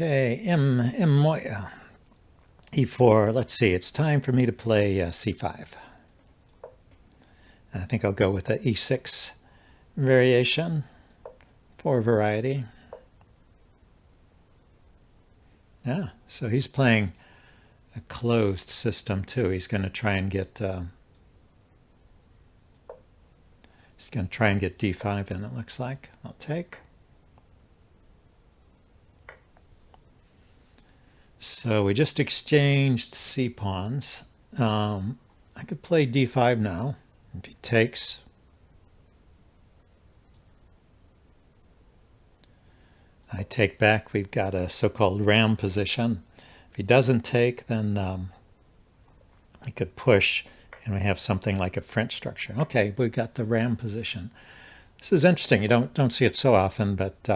Okay, E4. Let's see, it's time for me to play C5. I think I'll go with the E6 variation for variety. Yeah, so he's playing a closed system too. He's going to try and get D5 in, it looks like. I'll take. So we just exchanged C pawns. I could play D5 now. If he takes, I take back. We've got a so-called ram position. If he doesn't take, then he could push, and we have something like a French structure. Okay, we've got the ram position. This is interesting. You don't see it so often, but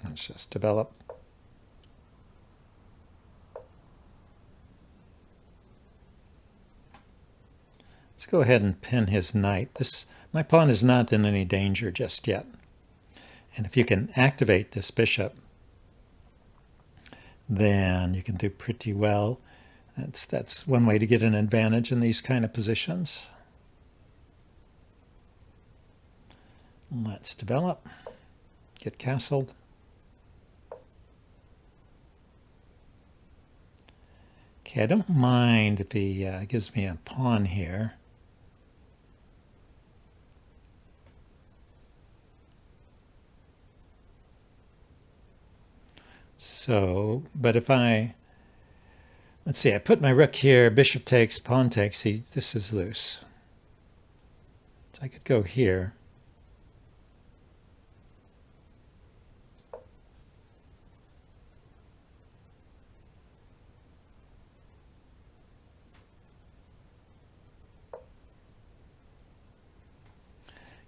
let's just develop. Let's go ahead and pin his knight. My pawn is not in any danger just yet. And if you can activate this bishop, then you can do pretty well. That's one way to get an advantage in these kind of positions. Let's develop. Get castled. Okay, I don't mind if he gives me a pawn here. So, but if let's see, I put my rook here, bishop takes, pawn takes, this is loose. So I could go here.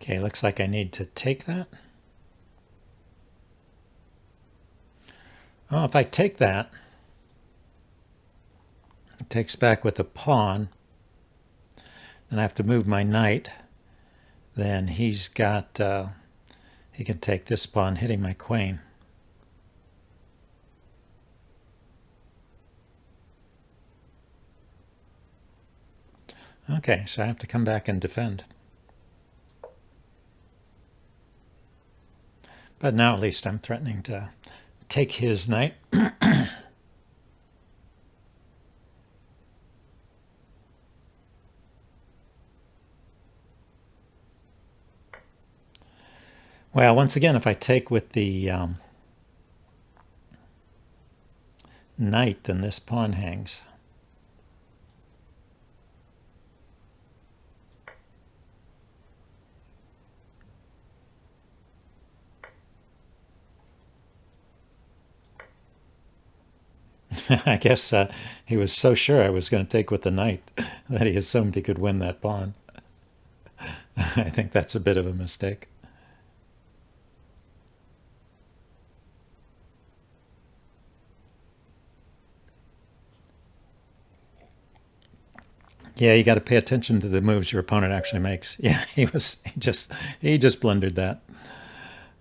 Okay, looks like I need to take that. Oh, if I take that, it takes back with a pawn, then I have to move my knight. Then he's got, he can take this pawn, hitting my queen. Okay, so I have to come back and defend. But now at least I'm threatening to take his knight. Well, once again, if I take with the knight, then this pawn hangs. I guess he was so sure I was going to take with the knight that he assumed he could win that pawn. I think that's a bit of a mistake. Yeah, you got to pay attention to the moves your opponent actually makes. Yeah, he just blundered that.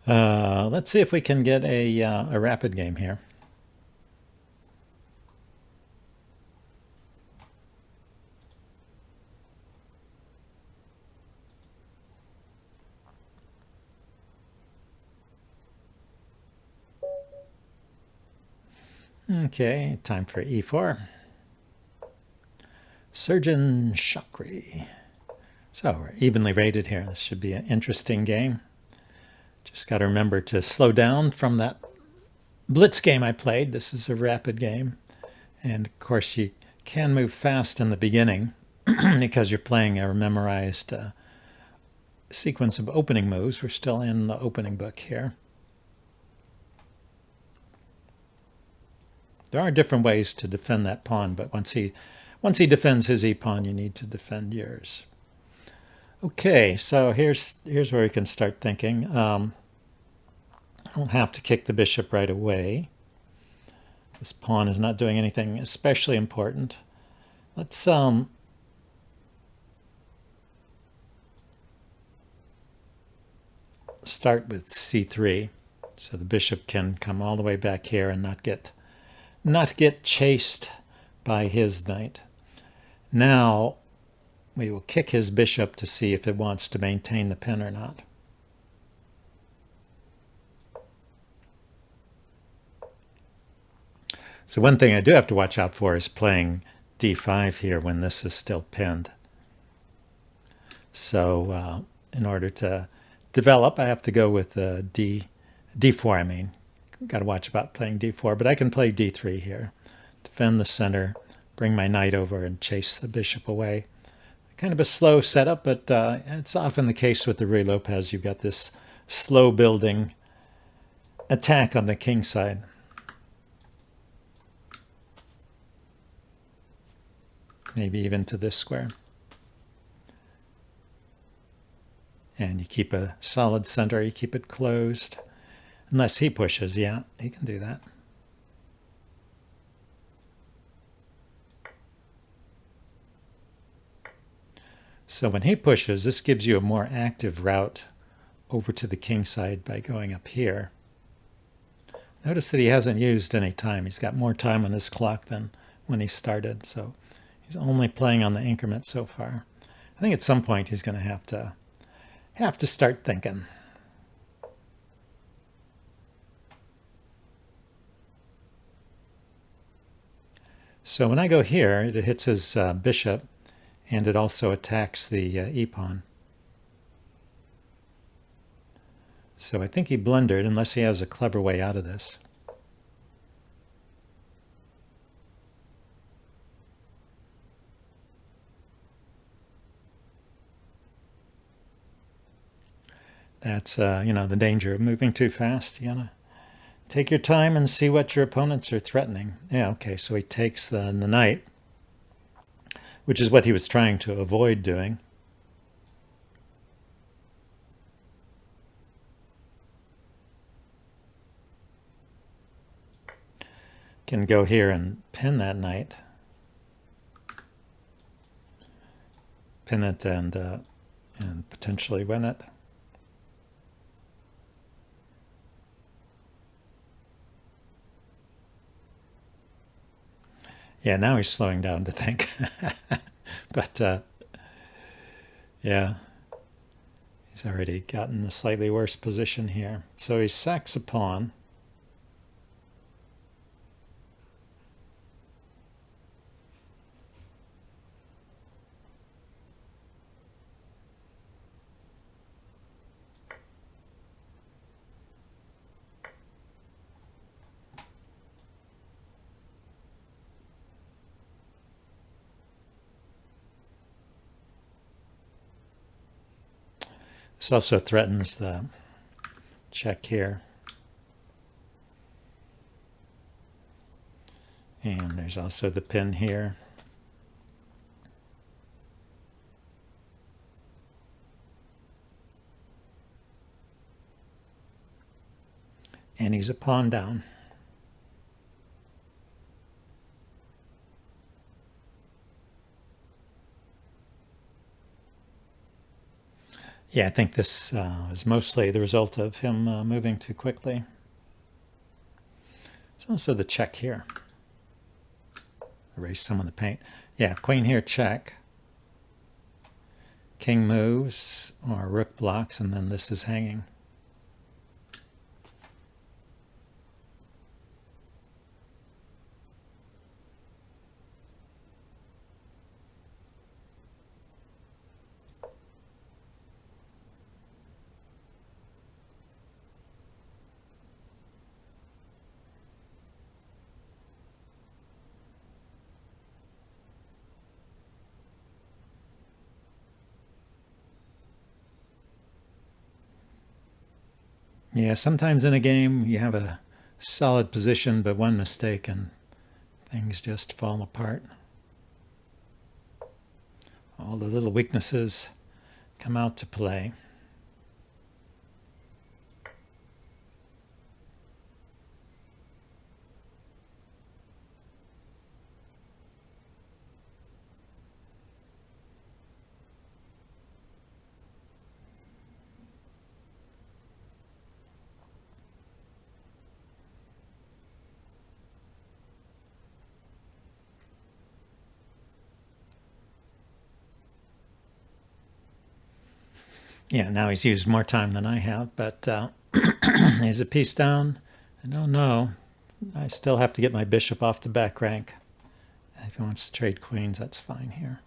Let's see if we can get a rapid game here. Okay, time for E4. Surgeon Chakri. So we're evenly rated here. This should be an interesting game. Just got to remember to slow down from that Blitz game I played. This is a rapid game. And of course you can move fast in the beginning because you're playing a memorized sequence of opening moves. We're still in the opening book here. There are different ways to defend that pawn, but once he defends his e-pawn, you need to defend yours. Okay, so here's where we can start thinking. I don't have to kick the bishop right away. This pawn is not doing anything especially important. Let's start with c3. So the bishop can come all the way back here and not get chased by his knight. Now we will kick his bishop to see if it wants to maintain the pin or not. So one thing I do have to watch out for is playing d5 here when this is still pinned. So in order to develop, I have to go with d4. I mean, got to watch about playing d4, but I can play d3 here. Defend the center, bring my knight over and chase the bishop away. Kind of a slow setup, but it's often the case with the Ruy Lopez. You've got this slow building attack on the king side. Maybe even to this square. And you keep a solid center, you keep it closed. Unless he pushes, yeah, he can do that. So when he pushes, this gives you a more active route over to the king side by going up here. Notice that he hasn't used any time. He's got more time on his clock than when he started, so he's only playing on the increment so far. I think at some point he's going to have to start thinking. So when I go here, it hits his bishop, and it also attacks the e-pawn. So I think he blundered, unless he has a clever way out of this. That's, the danger of moving too fast. You gotta take your time and see what your opponents are threatening. Yeah, okay, so he takes the knight, which is what he was trying to avoid doing. Can go here and pin that knight. Pin it and potentially win it. Yeah, now he's slowing down to think. But, yeah, he's already gotten a slightly worse position here. So he sacks a pawn. This also threatens the check here. And there's also the pin here. And he's a pawn down. Yeah, I think this is mostly the result of him moving too quickly. There's also the check here. Erase some of the paint. Yeah, queen here, check. King moves, or rook blocks, and then this is hanging. Yeah, sometimes in a game you have a solid position, but one mistake and things just fall apart. All the little weaknesses come out to play. Yeah, now he's used more time than I have, but he's a piece down. I don't know. I still have to get my bishop off the back rank. If he wants to trade queens, that's fine here.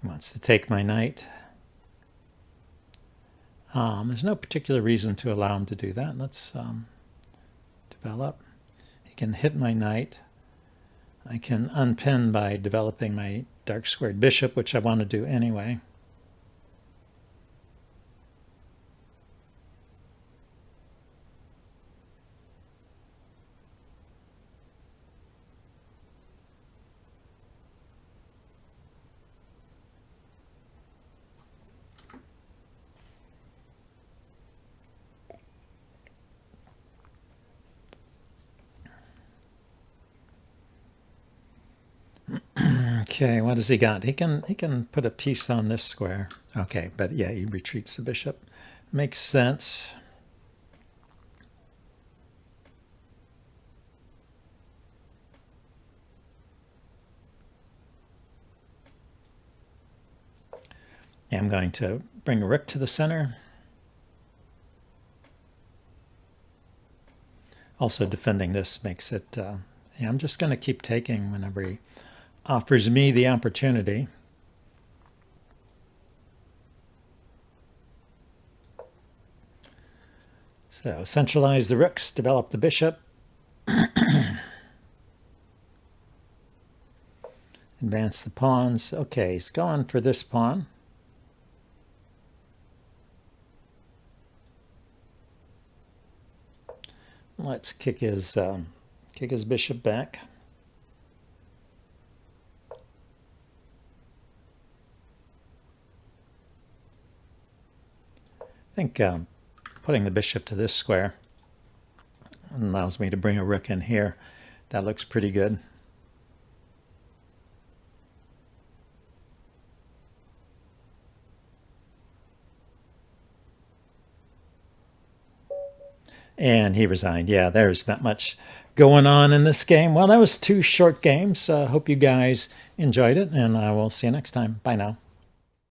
He wants to take my knight. There's no particular reason to allow him to do that. Let's develop. He can hit my knight. I can unpin by developing my dark squared bishop, which I want to do anyway. Okay, what has he got? He can put a piece on this square. Okay, but yeah, he retreats the bishop. Makes sense. Yeah, I'm going to bring a rook to the center. Also defending this makes it, yeah, I'm just going to keep taking whenever he offers me the opportunity. So centralize the rooks, develop the bishop. Advance the pawns. Okay, he's going for this pawn. Let's kick his bishop back. I think putting the bishop to this square allows me to bring a rook in here. That looks pretty good. And he resigned. Yeah, there's not much going on in this game. Well, that was 2 short games. Hope you guys enjoyed it, and I will see you next time. Bye now.